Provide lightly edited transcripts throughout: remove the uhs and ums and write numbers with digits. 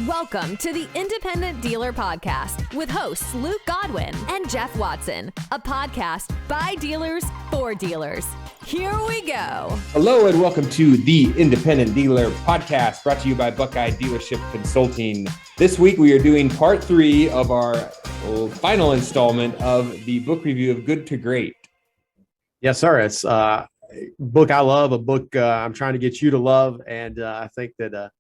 Welcome to the Independent Dealer Podcast with hosts Luke Godwin and Jeff Watson, a podcast by dealers for dealers. Here we go. Hello and welcome to the Independent Dealer Podcast, brought to you by Buckeye Dealership Consulting. This week we are doing part 3 of our final installment of the book review of Good to Great. Yes, sir. It's a book I love, a book I'm trying to get you to love, and I think that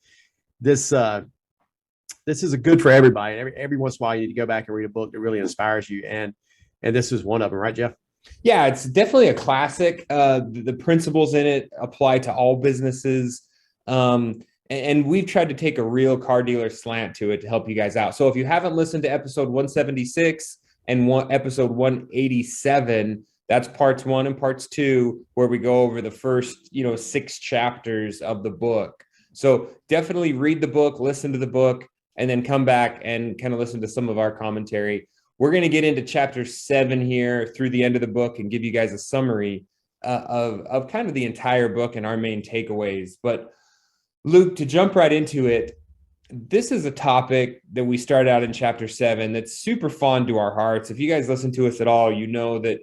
this is a good for everybody. Every once in a while, you need to go back and read a book that really inspires you, and this is one of them, right, Jeff? Yeah, it's definitely a classic. The principles in it apply to all businesses, and we've tried to take a real car dealer slant to it to help you guys out. So if you haven't listened to episode 176 and episode 187, that's parts 1 and parts 2, where we go over the first 6 chapters of the book. So definitely read the book, listen to the book, and then come back and kind of listen to some of our commentary. We're going to get into chapter 7 here through the end of the book and give you guys a summary of kind of the entire book and our main takeaways. But Luke, to jump right into it, this is a topic that we start out in chapter 7 that's super fond to our hearts. If you guys listen to us at all, you know that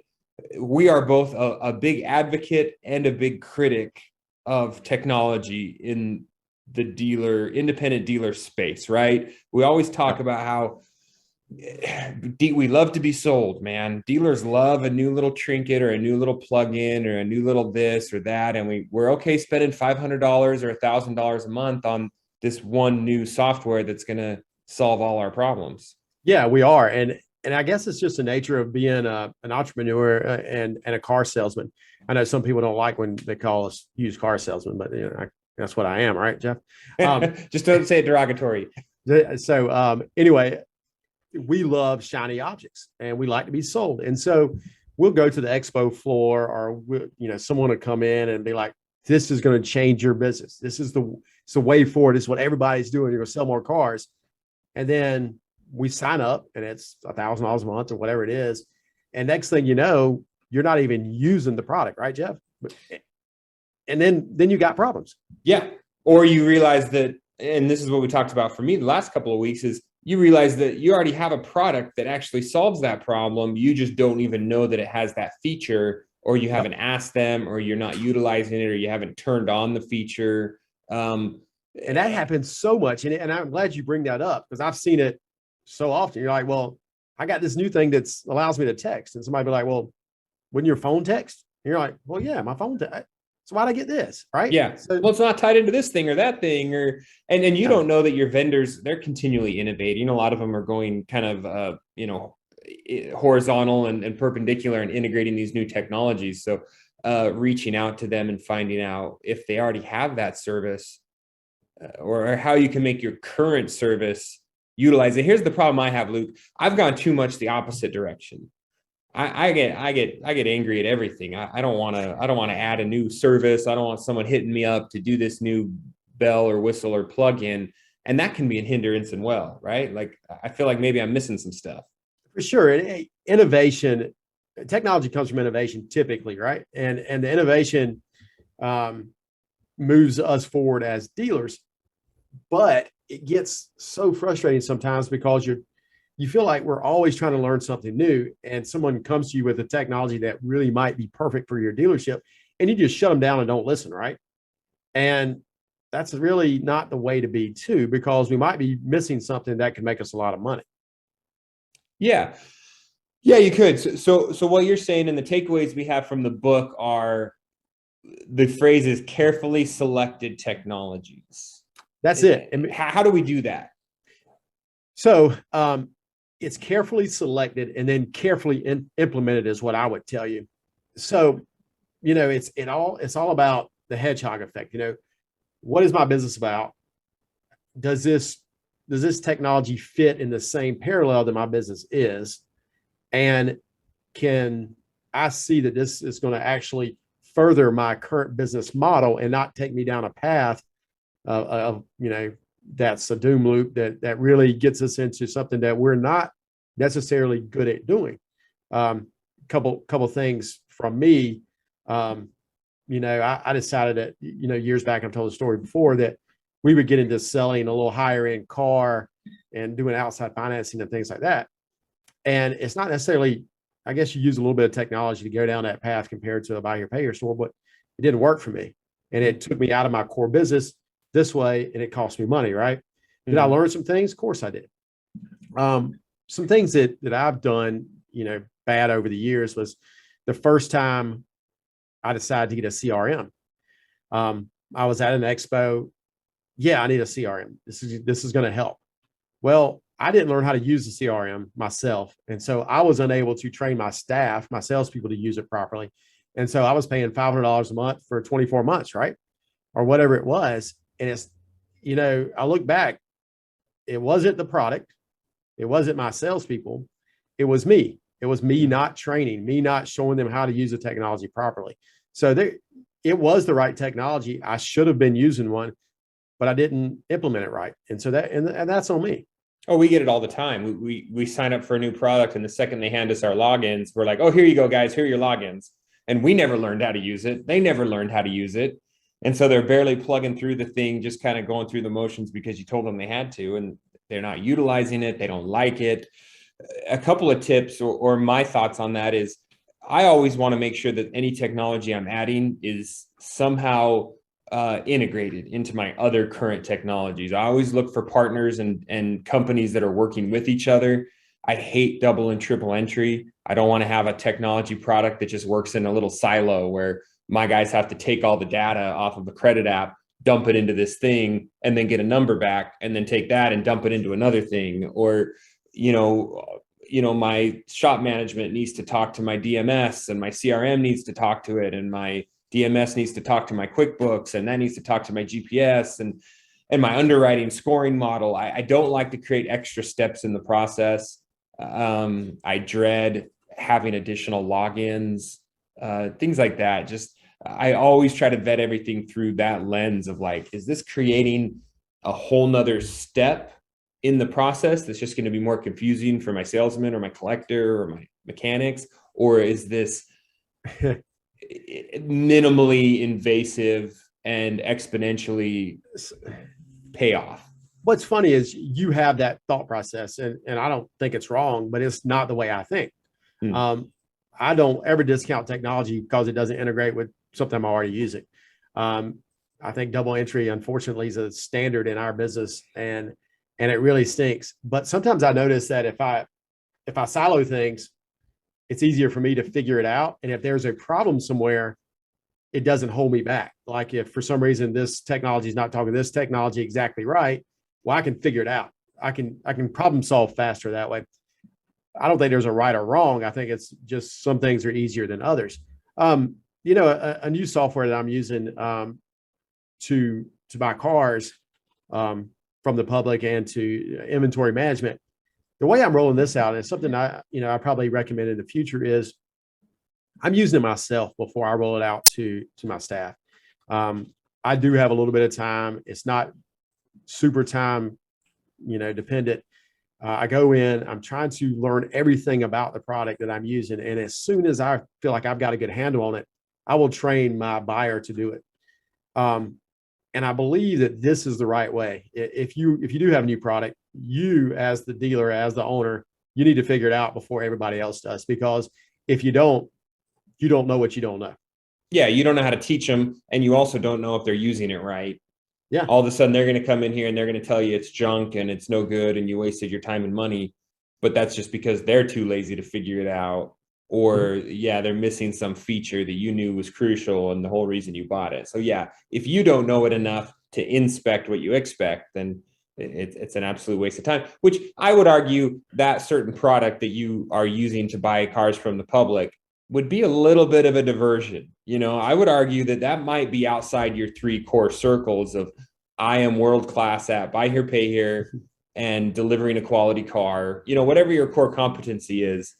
we are both a big advocate and a big critic of technology in the independent dealer space, right? We always talk about how we love to be sold, man. Dealers love a new little trinket or a new little plug-in or a new little this or that. And we're okay spending $500 or $1,000 a month on this one new software that's going to solve all our problems. Yeah, we are. And I guess it's just the nature of being an entrepreneur and a car salesman. I know some people don't like when they call us used car salesman, but that's what I am, right, Jeff? Just don't say it derogatory. So anyway, we love shiny objects and we like to be sold. And so we'll go to the expo floor, or someone will come in and be like, this is going to change your business. This is the way forward. This is what everybody's doing. You're going to sell more cars. And then we sign up and it's $1,000 a month or whatever it is. And next thing you know, you're not even using the product, right, Jeff? And then you got problems. Yeah. Or you realize that, and this is what we talked about for me the last couple of weeks, is you realize that you already have a product that actually solves that problem. You just don't even know that it has that feature, or you haven't asked them, or you're not utilizing it, or you haven't turned on the feature. And that happens so much. And I'm glad you bring that up, because I've seen it so often. You're like, well, I got this new thing that allows me to text. And somebody be like, well, wouldn't your phone text? And you're like, well, yeah, my phone text. So why'd I get this? Right. Yeah. So, well, it's not tied into this thing or that thing, and you don't know that your vendors, they're continually innovating. A lot of them are going kind of, horizontal and perpendicular and integrating these new technologies. So reaching out to them and finding out if they already have that service or how you can make your current service utilize it. Here's the problem I have, Luke. I've gone too much the opposite direction. I get angry at everything. I don't want to add a new service. I don't want someone hitting me up to do this new bell or whistle or plug-in. And that can be a hindrance and well, right? Like, I feel like maybe I'm missing some stuff. For sure. Innovation, technology comes from innovation typically, right? And the innovation moves us forward as dealers, but it gets so frustrating sometimes because you feel like we're always trying to learn something new, and someone comes to you with a technology that really might be perfect for your dealership, and you just shut them down and don't listen, right? And that's really not the way to be too, because we might be missing something that could make us a lot of money. Yeah, you could. So what you're saying, and the takeaways we have from the book are the phrase is carefully selected technologies. That's it. And how do we do that? So it's carefully selected and then carefully implemented is what I would tell you. So, it's all about the hedgehog effect. What is my business about? Does this technology fit in the same parallel that my business is? And can I see that this is going to actually further my current business model and not take me down a path of that's a doom loop that really gets us into something that we're not necessarily good at doing. Couple things from me. I decided that, years back, I've told the story before, that we would get into selling a little higher end car and doing outside financing and things like that. And it's not necessarily, I guess you use a little bit of technology to go down that path compared to a buy here, pay here store, but it didn't work for me. And it took me out of my core business this way, and it cost me money, right? Did I learn some things? Of course I did. Some things that I've done, bad over the years was the first time I decided to get a CRM. I was at an expo. Yeah, I need a CRM. This is going to help. Well, I didn't learn how to use the CRM myself. And so I was unable to train my staff, my salespeople, to use it properly. And so I was paying $500 a month for 24 months, right? Or whatever it was. And it's, I look back, it wasn't the product. It wasn't my salespeople. It was me. It was me not training, me not showing them how to use the technology properly. So it was the right technology. I should have been using one, but I didn't implement it right. And so and that's on me. Oh, we get it all the time. We sign up for a new product, and the second they hand us our logins, we're like, oh, here you go, guys. Here are your logins. And we never learned how to use it. They never learned how to use it. And so they're barely plugging through the thing, just kind of going through the motions because you told them they had to, and they're not utilizing it. They don't like it. A couple of tips or my thoughts on that is I always want to make sure that any technology I'm adding is somehow integrated into my other current technologies. I always look for partners and companies that are working with each other. I hate double and triple entry. I don't want to have a technology product that just works in a little silo where my guys have to take all the data off of a credit app, dump it into this thing, and then get a number back, and then take that and dump it into another thing. Or, my shop management needs to talk to my DMS, and my CRM needs to talk to it, and my DMS needs to talk to my QuickBooks, and that needs to talk to my GPS and my underwriting scoring model. I don't like to create extra steps in the process. I dread having additional logins, things like that. Just, I always try to vet everything through that lens of like, is this creating a whole nother step in the process that's just going to be more confusing for my salesman or my collector or my mechanics? Or is this minimally invasive and exponentially pay off? What's funny is you have that thought process, and I don't think it's wrong, but it's not the way I think. I don't ever discount technology because it doesn't integrate with something I'm already using. I think double entry, unfortunately, is a standard in our business, and it really stinks. But sometimes I notice that if I silo things, it's easier for me to figure it out. And if there's a problem somewhere, it doesn't hold me back. Like if for some reason this technology is not talking this technology exactly right, well, I can figure it out. I can problem solve faster that way. I don't think there's a right or wrong. I think it's just some things are easier than others. A new software that I'm using to buy cars from the public and to inventory management. The way I'm rolling this out, and something I probably recommend in the future, is I'm using it myself before I roll it out to my staff. I do have a little bit of time. It's not super time, dependent. I go in, I'm trying to learn everything about the product that I'm using. And as soon as I feel like I've got a good handle on it, I will train my buyer to do it. And I believe that this is the right way. If you do have a new product, you as the dealer, as the owner, you need to figure it out before everybody else does. Because if you don't know what you don't know. Yeah, you don't know how to teach them, and you also don't know if they're using it right. Yeah. All of a sudden, they're going to come in here and they're going to tell you it's junk and it's no good and you wasted your time and money. But that's just because they're too lazy to figure it out. Or, they're missing some feature that you knew was crucial and the whole reason you bought it. So, if you don't know it enough to inspect what you expect, then it's an absolute waste of time, which I would argue that certain product that you are using to buy cars from the public would be a little bit of a diversion. I would argue that might be outside your three core circles of I am world-class at buy here, pay here, and delivering a quality car, whatever your core competency is.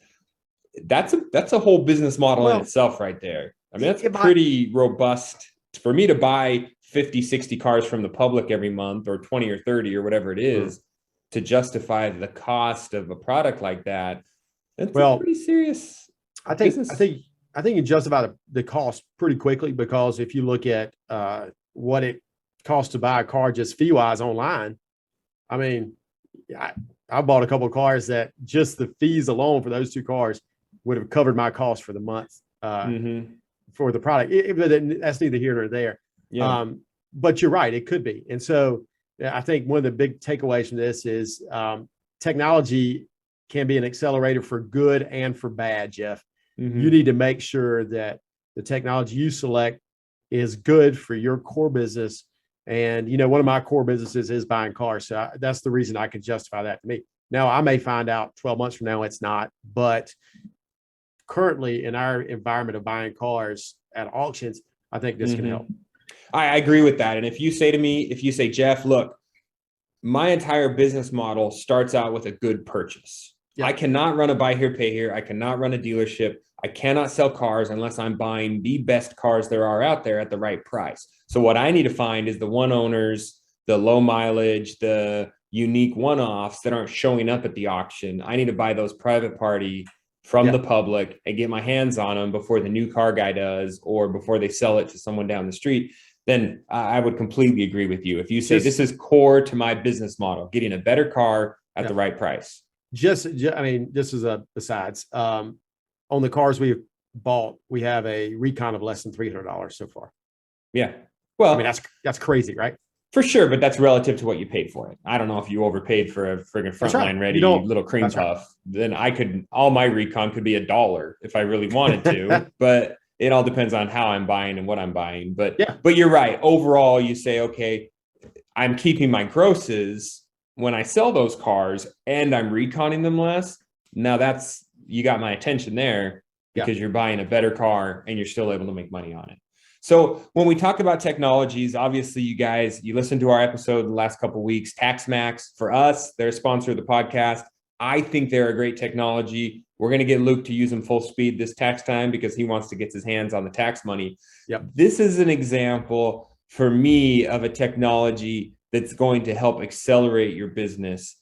That's a whole business model in itself right there. I mean, that's pretty robust. For me to buy 50, 60 cars from the public every month, or 20 or 30 or whatever it is, to justify the cost of a product like that, that's a pretty serious business. I think you justify the cost pretty quickly, because if you look at what it cost to buy a car just fee wise online. I mean, I bought a couple of cars that just the fees alone for those two cars would have covered my cost for the month for the product. But that's neither here nor there. Yeah. But you're right, it could be. And so I think one of the big takeaways from this is technology can be an accelerator for good and for bad, Jeff. You need to make sure that the technology you select is good for your core business. And, one of my core businesses is buying cars. So that's the reason I can justify that to me. Now, I may find out 12 months from now it's not, but currently in our environment of buying cars at auctions, I think this can help. I agree with that. And if you say, Jeff, look, my entire business model starts out with a good purchase. Yep. I cannot run a buy here, pay here. I cannot run a dealership. I cannot sell cars unless I'm buying the best cars there are out there at the right price. So what I need to find is the one owners, the low mileage, the unique one-offs that aren't showing up at the auction. I need to buy those private party from the public and get my hands on them before the new car guy does, or before they sell it to someone down the street. Then I would completely agree with you. If you say this is core to my business model, getting a better car at the right price. This is a besides. On the cars we've bought, we have a recon of less than $300 so far. Yeah. Well, that's crazy, right? For sure, but that's relative to what you paid for it. I don't know if you overpaid for a friggin' frontline ready little cream puff. Right. Then all my recon could be $1 if I really wanted to, but it all depends on how I'm buying and what I'm buying. But you're right. Overall, you say, okay, I'm keeping my grosses when I sell those cars and I'm reconning them less. Now you got my attention there because you're buying a better car and you're still able to make money on it. So when we talk about technologies, obviously you listened to our episode the last couple of weeks. TaxMax, for us, they're a sponsor of the podcast. I think they're a great technology. We're going to get Luke to use them full speed this tax time because he wants to get his hands on the tax money. Yep. This is an example for me of a technology that's going to help accelerate your business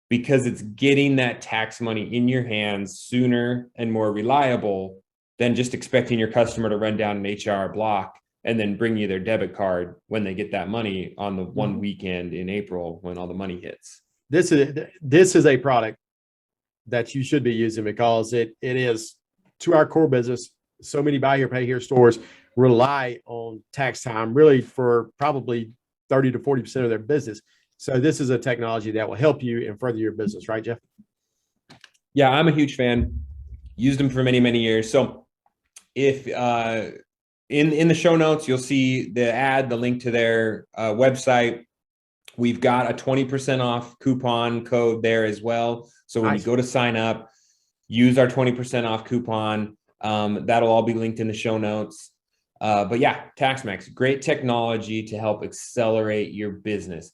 because it's getting that tax money in your hands sooner and more reliable than just expecting your customer to run down an HR block and then bring you their debit card when they get that money on the one weekend in April when all the money hits. This is a product that you should be using because it is to our core business. So many buy here, pay here stores rely on tax time really for probably 30 to 40% of their business. So this is a technology that will help you and further your business, right, Jeff? Yeah, I'm a huge fan. Used them for many, many years. So if in the show notes, you'll see the link to their website. We've got a 20% off coupon code there as well. So when you go to sign up, use our 20% off coupon. That'll all be linked in the show notes. But yeah, TaxMax, great technology to help accelerate your business.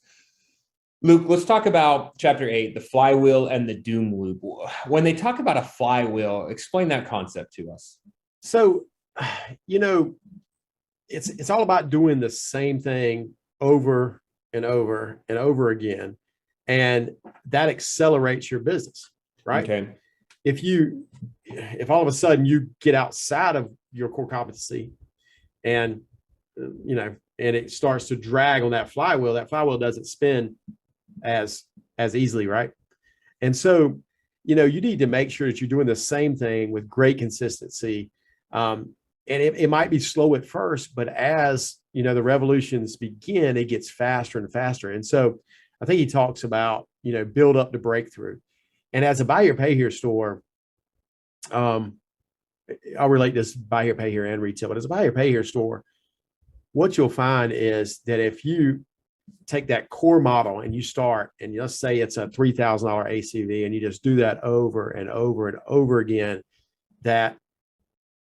Luke, let's talk about chapter 8, the flywheel and the doom loop. When they talk about a flywheel, explain that concept to us. So, it's all about doing the same thing over and over and over again. And that accelerates your business, right? Okay. If all of a sudden you get outside of your core competency and it starts to drag on that flywheel doesn't spin as easily, right? And so, you need to make sure that you're doing the same thing with great consistency. And it might be slow at first, but as the revolutions begin, it gets faster and faster. And so I think he talks about, build up to breakthrough. And as a buy here, pay here store, I'll relate this buy here, pay here and retail, but as a buy here, pay here store, what you'll find is that if you take that core model and you start, and let's say it's a $3,000 ACV, and you just do that over and over and over again, that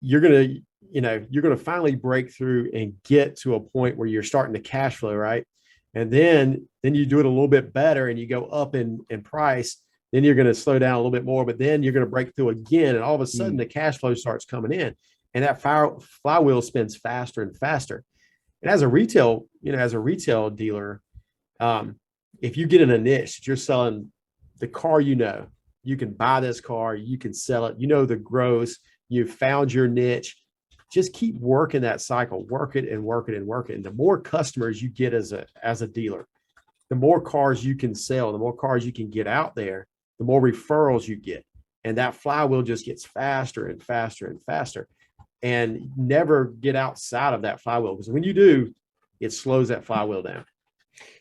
you're going to finally break through and get to a point where you're starting to cash flow, right? And then you do it a little bit better and you go up in price. Then you're going to slow down a little bit more, but then you're going to break through again. And all of a sudden the cash flow starts coming in, and that flywheel spins faster and faster. And as a retail dealer, if you get in a niche, you're selling the car, you can buy this car, you can sell it, the gross, you've found your niche, just keep working that cycle, work it and work it and work it. And the more customers you get as a dealer, the more cars you can sell, the more cars you can get out there, the more referrals you get. And that flywheel just gets faster and faster and faster. And never get outside of that flywheel, because when you do, it slows that flywheel down.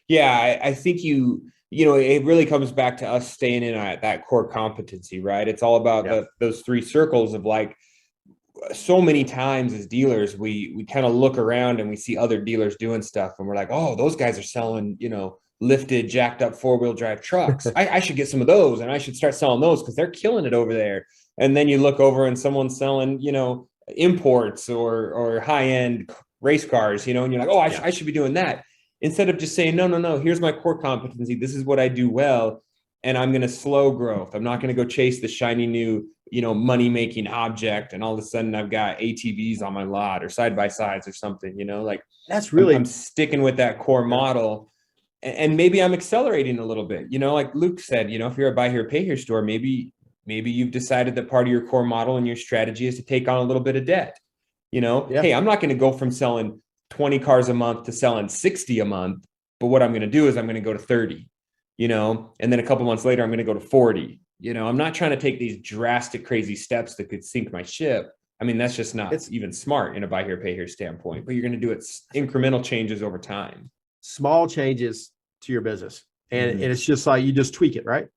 Yeah, I think it really comes back to us staying in at that core competency, right? It's all about those three circles of like, so many times as dealers, we kind of look around and we see other dealers doing stuff and we're like, oh, those guys are selling, lifted, jacked up 4-wheel drive trucks. I should get some of those and I should start selling those because they're killing it over there. And then you look over and someone's selling, imports or high-end race cars, and you're like, oh, I should be doing that. Instead of just saying, no, here's my core competency. This is what I do well. And I'm going to slow growth. I'm not going to go chase the shiny new, money-making object. And all of a sudden I've got ATVs on my lot or side-by-sides or something, like that's really, I'm sticking with that core model. And maybe I'm accelerating a little bit, like Luke said, if you're a buy here, pay here store, maybe you've decided that part of your core model and your strategy is to take on a little bit of debt. Hey, I'm not going to go from selling 20 cars a month to selling 60 a month. But what I'm going to do is I'm going to go to 30, and then a couple months later, I'm going to go to 40. I'm not trying to take these drastic, crazy steps that could sink my ship. I mean, that's just not even smart in a buy here, pay here standpoint, but you're going to do it incremental changes over time. Small changes to your business. And it's just like, you just tweak it, right?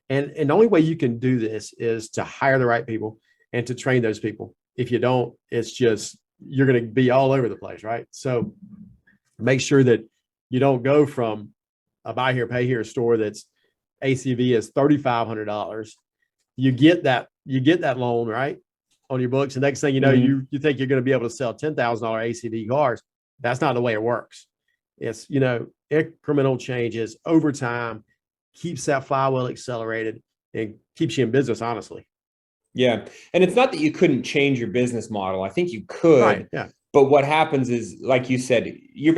And the only way you can do this is to hire the right people and to train those people. If you don't, it's just, you're going to be all over the place, right? So make sure that you don't go from a buy here, pay here store that's ACV is $3,500. You get that loan, right, on your books. The next thing you know, you think you're going to be able to sell $10,000 ACV cars. That's not the way it works. It's, incremental changes over time, keeps that flywheel accelerated and keeps you in business, honestly. Yeah. And it's not that you couldn't change your business model. I think you could. Right. Yeah. But what happens is, like you said, you're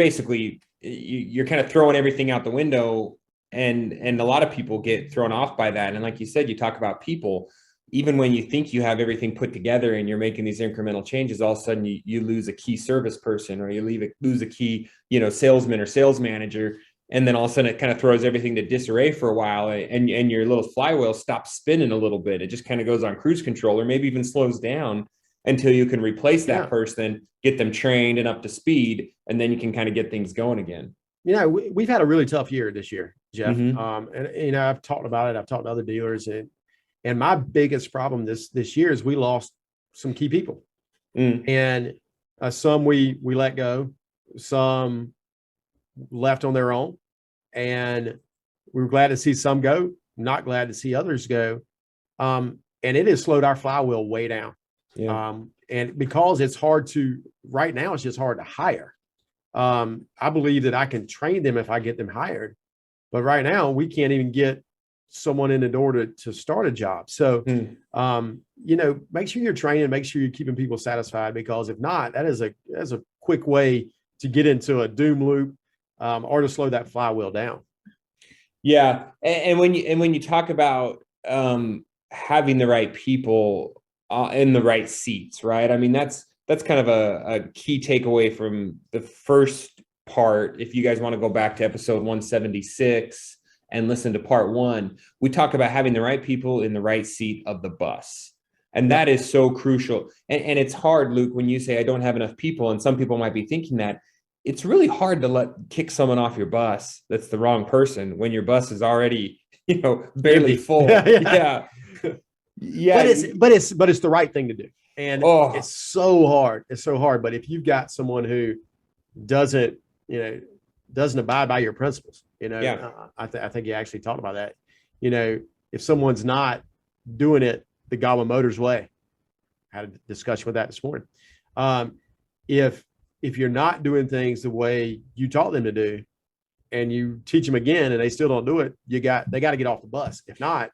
kind of throwing everything out the window, and a lot of people get thrown off by that. And like you said, you talk about people, even when you think you have everything put together and you're making these incremental changes, all of a sudden you lose a key service person, or you lose a key, salesman or sales manager. And then all of a sudden it kind of throws everything to disarray for a while, and your little flywheel stops spinning a little bit. It just kind of goes on cruise control, or maybe even slows down until you can replace that person, get them trained and up to speed, and then you can kind of get things going again. We've had a really tough year this year, Jeff. And I've talked about it. I've talked to other dealers, and my biggest problem this year is we lost some key people, and some we let go, some left on their own, and we were glad to see some go, not glad to see others go. And it has slowed our flywheel way down. And because it's right now, it's just hard to hire. I believe that I can train them if I get them hired, but right now we can't even get someone in the door to start a job. So, make sure you're training, make sure you're keeping people satisfied, because if not, that's a quick way to get into a doom loop, or to slow that flywheel down. Yeah. And when you talk about, having the right people in the right seats, right? I mean, that's kind of a key takeaway from the first part. If you guys want to go back to episode 176 and listen to part 1, we talk about having the right people in the right seat of the bus. And that is so crucial. And it's hard, Luke, when you say I don't have enough people, and some people might be thinking that, it's really hard to kick someone off your bus that's the wrong person when your bus is already, barely full. Yeah. But it's the right thing to do. And it's so hard. It's so hard. But if you've got someone who doesn't abide by your principles, I think you actually talked about that. If someone's not doing it the Godwin Motors way, I had a discussion with that this morning. If you're not doing things the way you taught them to do, and you teach them again and they still don't do it, they got to get off the bus. If not,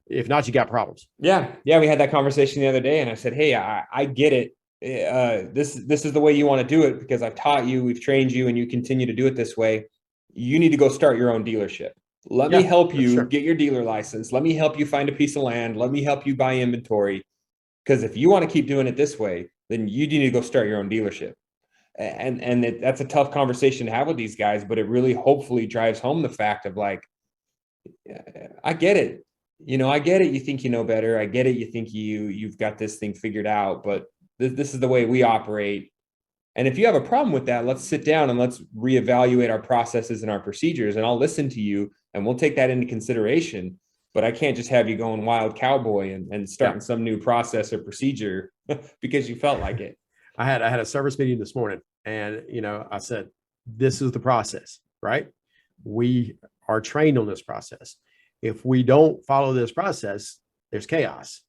you got problems. Yeah. We had that conversation the other day, and I said, hey, I get it. This is the way you want to do it, because I've taught you, we've trained you, and you continue to do it this way. You need to go start your own dealership. Let me help you get your dealer license. Let me help you find a piece of land. Let me help you buy inventory. Because if you want to keep doing it this way, then you need to go start your own dealership. And that's a tough conversation to have with these guys, but it really hopefully drives home the fact of like, I get it. I get it. You think you know better. I get it. You think you've got this thing figured out, but this is the way we operate. And if you have a problem with that, let's sit down and let's reevaluate our processes and our procedures, and I'll listen to you and we'll take that into consideration. But I can't just have you going wild cowboy and starting some new process or procedure because you felt like it. I had a service meeting this morning, and I said, this is the process, right? We are trained on this process. If we don't follow this process, there's chaos.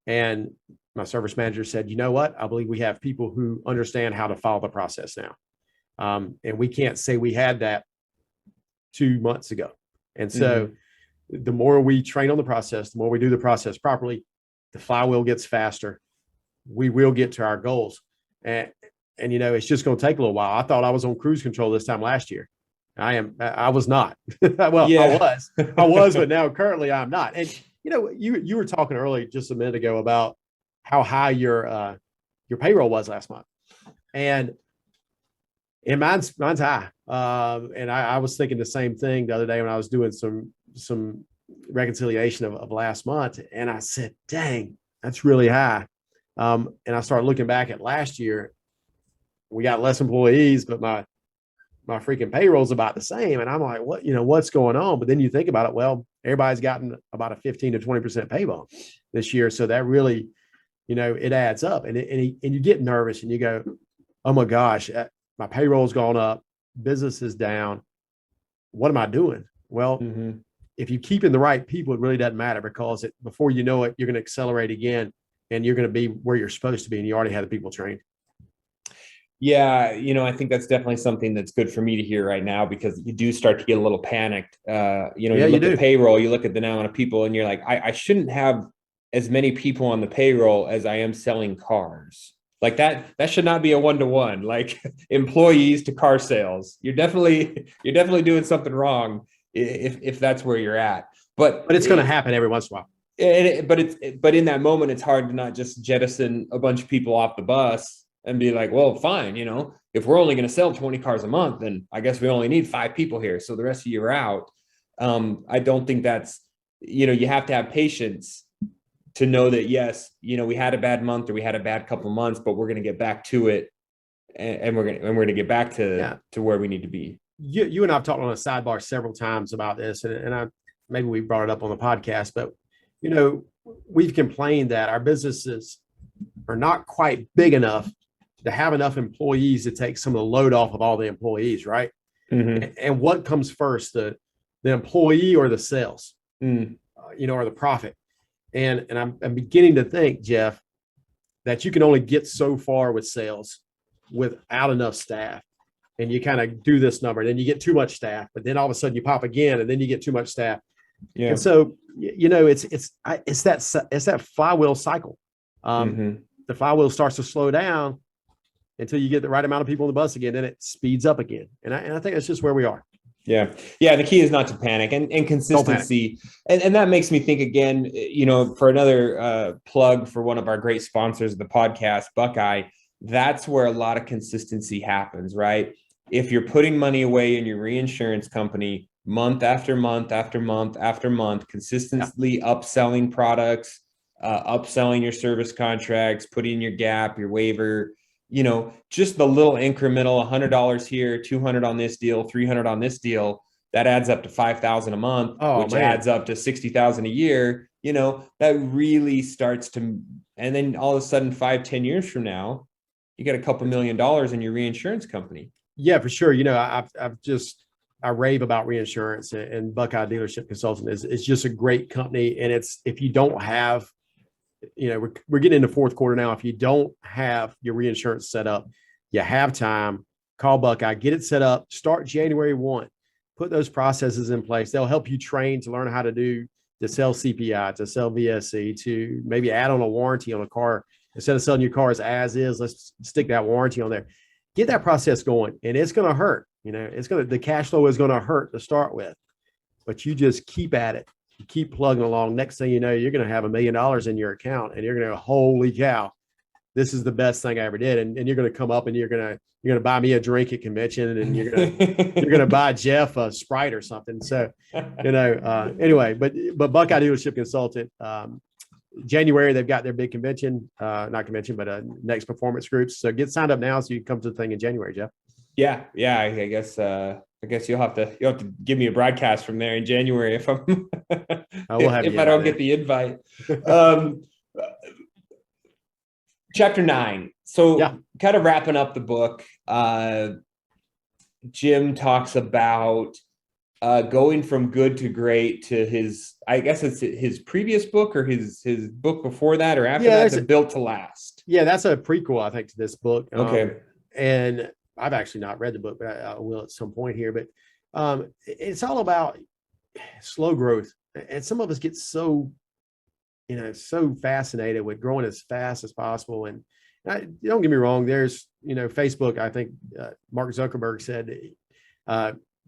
And my service manager said, you know what? I believe we have people who understand how to follow the process now. And we can't say we had that 2 months ago. And so the more we train on the process, the more we do the process properly, the flywheel gets faster. We will get to our goals. And it's just going to take a little while. I thought I was on cruise control this time last year. I was not. Well, yeah. I was, but now currently I'm not. And you were talking earlier just a minute ago about how high your payroll was last month, and mine's high. And I was thinking the same thing the other day when I was doing some reconciliation of last month, and I said, "Dang, that's really high." And I started looking back at last year. We got less employees, but my freaking payroll is about the same. And I'm like, what's going on? But then you think about it. Well, everybody's gotten about a 15 to 20% pay bump this year. So that really, it adds up, and you get nervous and you go, oh my gosh, my payroll's gone up. Business is down. What am I doing? Well, if you keep in the right people, it really doesn't matter, because before you know it, you're going to accelerate again, and you're going to be where you're supposed to be. And you already have the people trained. Yeah, I think that's definitely something that's good for me to hear right now, because you do start to get a little panicked. You look at payroll, you look at the amount of people, and you're like, I shouldn't have as many people on the payroll as I am selling cars. Like that should not be a one-to-one, like employees to car sales. You're definitely doing something wrong if that's where you're at. But it's going to happen every once in a while. But in that moment, it's hard to not just jettison a bunch of people off the bus and be like, well, fine, if we're only going to sell 20 cars a month, then I guess we only need 5 people here. So the rest of you are out. I don't think that's, you have to have patience to know that, yes, we had a bad month or we had a bad couple of months, but we're going to get back to it. And we're going to get back to where we need to be. You and I've talked on a sidebar several times about this, and maybe we brought it up on the podcast, but, we've complained that our businesses are not quite big enough to have enough employees to take some of the load off of all the employees, right? And what comes first, the employee or the sales, or the profit? And I'm beginning to think, Jeff, that you can only get so far with sales without enough staff. And you kind of do this number, and then you get too much staff, but then all of a sudden you pop again, and then you get too much staff. Yeah. And so, it's that flywheel cycle. The flywheel starts to slow down until you get the right amount of people on the bus again, then it speeds up again. And I think that's just where we are. Yeah. Yeah. The key is not to panic and consistency. And that makes me think again, for another plug for one of our great sponsors of the podcast, Buckeye, that's where a lot of consistency happens, right? If you're putting money away in your reinsurance company month after month after month after month, consistently upselling products, upselling your service contracts, putting in your gap, your waiver, just the little incremental $100 here, $200 on this deal, $300 on this deal, that adds up to $5,000 a month, which adds up to $60,000 a year. That really starts to, and then all of a sudden, 5-10 years from now, you got a couple $1 million in your reinsurance company. Yeah, for sure. I rave about reinsurance, and Buckeye Dealership Consultant is just a great company. And if you don't have, we're getting into fourth quarter now. If you don't have your reinsurance set up, you have time, call Buckeye, get it set up, start January 1, put those processes in place. They'll help you train to learn how to sell CPI, to sell VSC, to maybe add on a warranty on a car. Instead of selling your cars as is, let's stick that warranty on there. Get that process going, and it's going to hurt. The cash flow is going to hurt to start with, but you just keep at it. You keep plugging along. Next thing you know, you're going to have $1 million in your account, and you're going to go, holy cow, this is the best thing I ever did. And you're going to come up and you're going to buy me a drink at convention, and you're going to buy Jeff a Sprite or something. So, anyway, but Buckeye Dealership Consultant, January, they've got their big convention, not convention, but next performance groups. So get signed up now so you can come to the thing in January, Jeff. Yeah. I guess you'll have to give me a broadcast from there in January if I'm if I don't get the invite. Chapter 9. So kind of wrapping up the book, Jim talks about going from good to great to his, I guess it's his previous book or his book before that or after that, the Built to Last. Yeah, that's a prequel, I think, to this book. Okay. And I've actually not read the book, but I will at some point here. But it's all about slow growth. And some of us get so fascinated with growing as fast as possible. And don't get me wrong, there's, Facebook, I think Mark Zuckerberg said,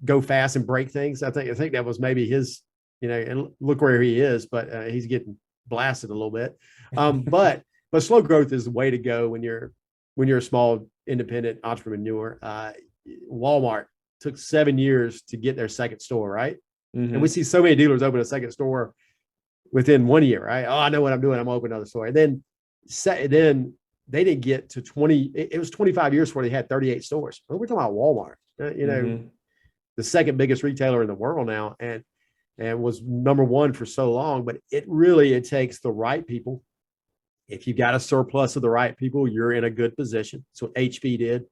go fast and break things. I think that was maybe his, and look where he is, but he's getting blasted a little bit. But slow growth is the way to go when you're a small independent entrepreneur. Walmart took 7 years to get their second store, right? Mm-hmm. And we see so many dealers open a second store within 1 year, right? Oh, I know what I'm doing. I'm opening another store. And then they didn't get to 20. It was 25 years before they had 38 stores. Well, we're talking about Walmart, mm-hmm. the second biggest retailer in the world now, and was number one for so long. But it takes the right people. If you've got a surplus of the right people, you're in a good position. That's what HP did.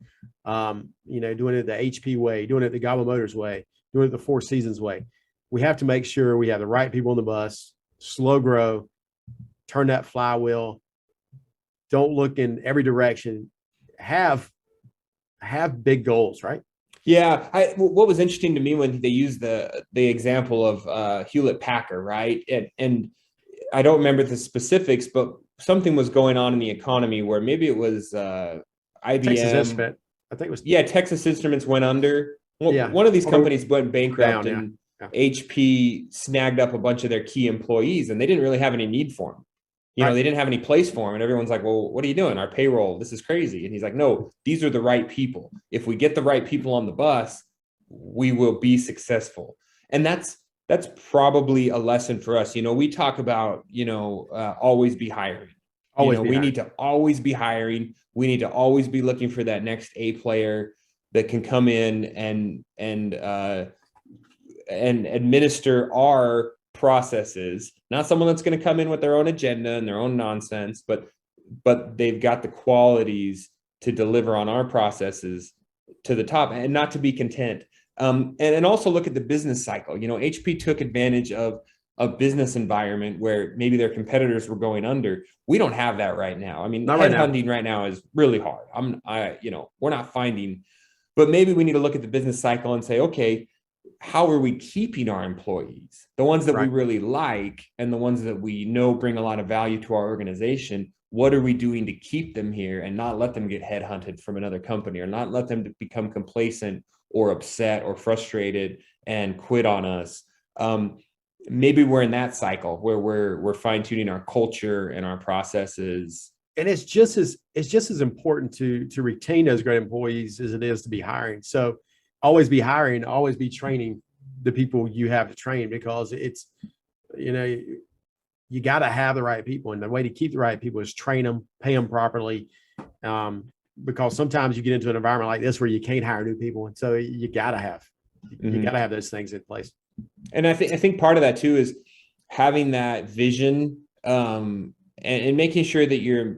Doing it the HP way, doing it the Godwin Motors way, doing it the Four Seasons way. We have to make sure we have the right people on the bus, slow grow, turn that flywheel. Don't look in every direction. Have big goals, right? Yeah. What was interesting to me when they used the example of Hewlett Packard, right? And I don't remember the specifics, but something was going on in the economy where maybe it was IBM. Texas Instruments. I think it was. Yeah, Texas Instruments went under. One of these companies went bankrupt, and HP snagged up a bunch of their key employees, and they didn't really have any need for them. They didn't have any place for them, and everyone's like, well, what are you doing? Our payroll, this is crazy. And he's like, no, these are the right people. If we get the right people on the bus, we will be successful. And that's probably a lesson for us. We talk about, always be hiring. We need to always be hiring. We need to always be looking for that next A player that can come in and administer our processes, not someone that's going to come in with their own agenda and their own nonsense, but they've got the qualities to deliver on our processes to the top, and not to be content. And also look at the business cycle. HP took advantage of a business environment where maybe their competitors were going under. We don't have that right now. I mean, headhunting right now is really hard. We're not finding, but maybe we need to look at the business cycle and say, okay, how are we keeping our employees, the ones that we really like and the ones that we know bring a lot of value to our organization? What are we doing to keep them here and not let them get headhunted from another company, or not let them become complacent or upset or frustrated and quit on us? Maybe we're in that cycle where we're fine tuning our culture and our processes. And it's just as important to retain those great employees as it is to be hiring. So always be hiring, always be training the people you have to train, because it's, you got to have the right people. And the way to keep the right people is train them, pay them properly. Because sometimes you get into an environment like this where you can't hire new people. And so you got to have those things in place. And I think part of that too is having that vision, and making sure that you're,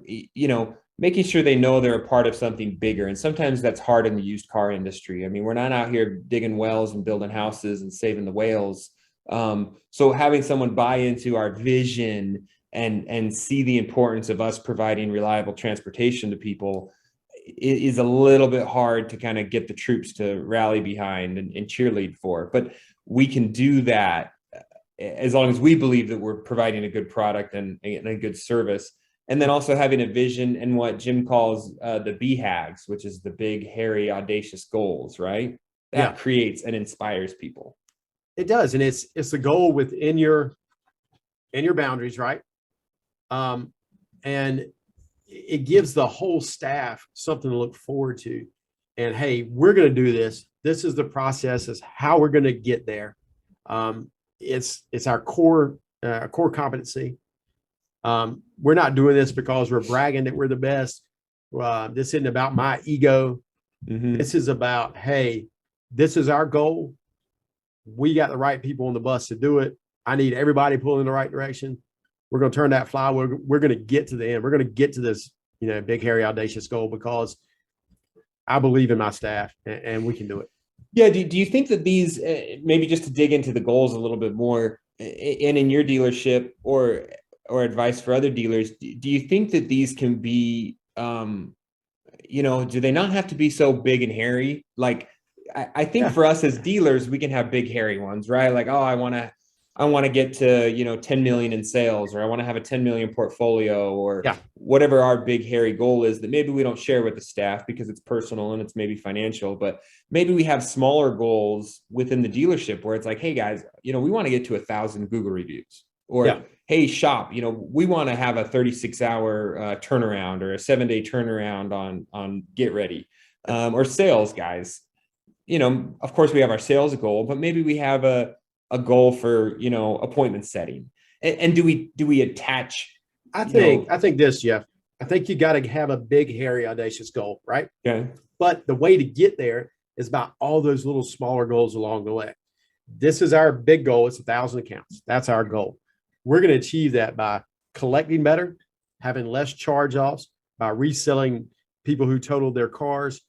making sure they know they're a part of something bigger. And sometimes that's hard in the used car industry. I mean, we're not out here digging wells and building houses and saving the whales. So having someone buy into our vision and see the importance of us providing reliable transportation to people is a little bit hard to kind of get the troops to rally behind and cheerlead for. But we can do that as long as we believe that we're providing a good product and a good service. And then also having a vision and what Jim calls the BHAGs, which is the big, hairy, audacious goals, right? That creates and inspires people. It does. And it's the goal within your boundaries, right? And it gives the whole staff something to look forward to. And hey, we're going to do this. This is the process. Is how we're going to get there. It's our core competency. We're not doing this because we're bragging that we're the best. This isn't about my ego. Mm-hmm. This is about, hey, this is our goal. We got the right people on the bus to do it. I need everybody pulling in the right direction. We're going to turn that flywheel. We're going to get to the end. We're going to get to this, big, hairy, audacious goal because I believe in my staff and we can do it. Yeah. Do you think that these, maybe just to dig into the goals a little bit more, and in your dealership or advice for other dealers, do you think that these can be, do they not have to be so big and hairy? Like, I think for us as dealers, we can have big, hairy ones, right? Like, oh, I want to get to, 10 million in sales, or I want to have a 10 million portfolio, or whatever our big, hairy goal is that maybe we don't share with the staff because it's personal and it's maybe financial, but maybe we have smaller goals within the dealership where it's like, hey guys, we want to get to 1,000 Google reviews, or hey shop, we want to have a 36-hour turnaround or a 7-day turnaround on get ready, or sales guys. Of course we have our sales goal, but maybe we have a goal for, appointment setting. And do we attach? I think this, Jeff, I think you got to have a big, hairy, audacious goal, right? Yeah. But the way to get there is about all those little smaller goals along the way. This is our big goal. It's 1,000 accounts. That's our goal. We're going to achieve that by collecting better, having less charge-offs, by reselling people who totaled their cars,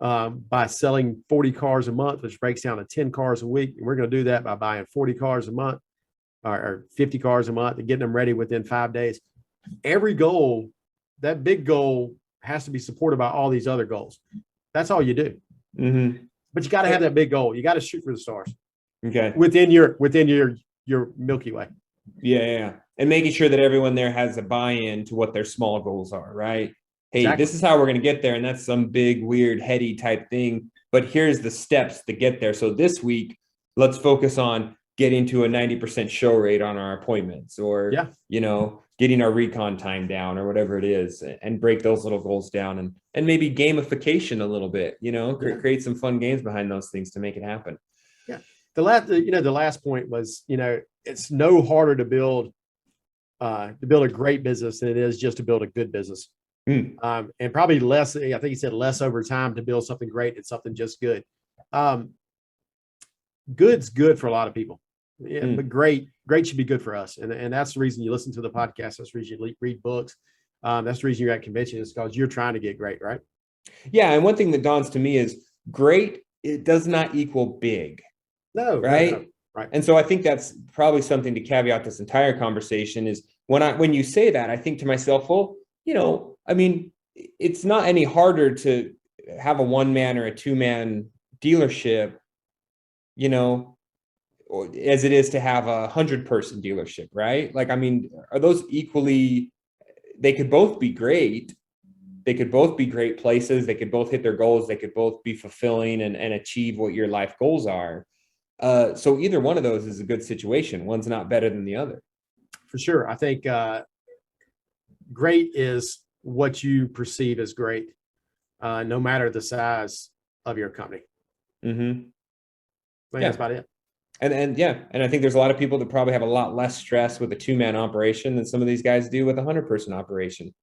by selling 40 cars a month, which breaks down to 10 cars a week. And we're going to do that by buying 40 cars a month or 50 cars a month and getting them ready within 5 days. Every goal, that big goal, has to be supported by all these other goals. That's all you do. Mm-hmm. But you got to have that big goal. You got to shoot for the stars. Okay. Within your Milky Way. Yeah. And making sure that everyone there has a buy-in to what their small goals are, right? Hey, Exactly. This is how we're going to get there. And that's some big, weird, heady type thing. But here's the steps to get there. So this week, let's focus on getting to a 90% show rate on our appointments, or, getting our recon time down, or whatever it is, and break those little goals down, and maybe gamification a little bit, create some fun games behind those things to make it happen. Yeah. The last point was, it's no harder to build a great business than it is just to build a good business. And probably less, I think he said less over time to build something great and something just good. Good's good for a lot of people, but great should be good for us. And that's the reason you listen to the podcast. That's the reason you read books. That's the reason you're at convention, is because you're trying to get great, right? Yeah. And one thing that dawns to me is great, it does not equal big. No. Right. No. Right. And so I think that's probably something to caveat this entire conversation is when you say that, I think to myself, well, it's not any harder to have a 1-man or a 2-man dealership, as it is to have a 100-person dealership, right? Like, are those equally, they could both be great. They could both be great places. They could both hit their goals. They could both be fulfilling and achieve what your life goals are. So either one of those is a good situation. One's not better than the other. For sure. I think great is what you perceive as great, no matter the size of your company. Mm-hmm. That's about it. And I think there's a lot of people that probably have a lot less stress with a 2-man operation than some of these guys do with a 100-person operation.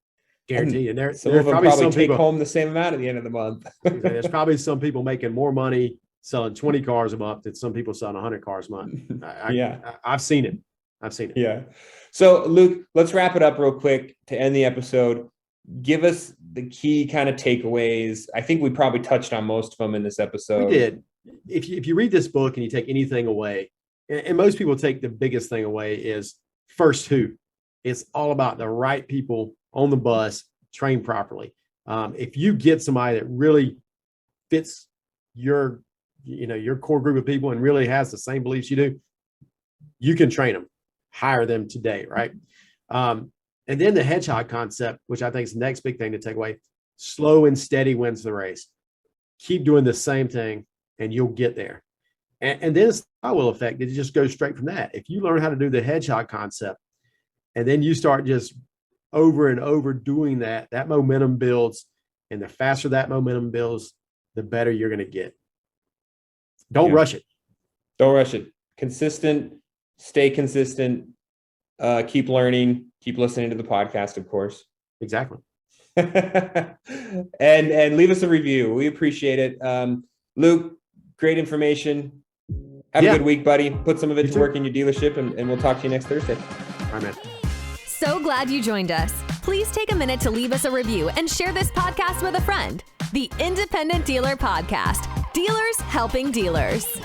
Guarantee. And there's some of them probably take people home the same amount at the end of the month. There's probably some people making more money selling 20 cars a month than some people selling 100 cars a month. I've seen it. Yeah. So Luke, let's wrap it up real quick to end the episode. Give us the key kind of takeaways. I think we probably touched on most of them in this episode. We did. If you read this book and you take anything away, and most people take the biggest thing away, is first who. It's all about the right people on the bus, trained properly. If you get somebody that really fits your core group of people and really has the same beliefs you do, you can train them, hire them today, right? And then the hedgehog concept, which I think is the next big thing to take away: slow and steady wins the race. Keep doing the same thing and you'll get there. And then it's the flywheel effect. It just goes straight from that. If you learn how to do the hedgehog concept and then you start just over and over doing that, that momentum builds. And the faster that momentum builds, the better you're going to get. Don't rush it. Don't rush it. Consistent, stay consistent, keep learning, keep listening to the podcast, of course. Exactly. and leave us a review. We appreciate it. Luke, great information. Have a good week, buddy. Put some of it to work in your dealership, and we'll talk to you next Thursday. All right, man. So glad you joined us. Please take a minute to leave us a review and share this podcast with a friend. The Independent Dealer Podcast. Dealers helping dealers.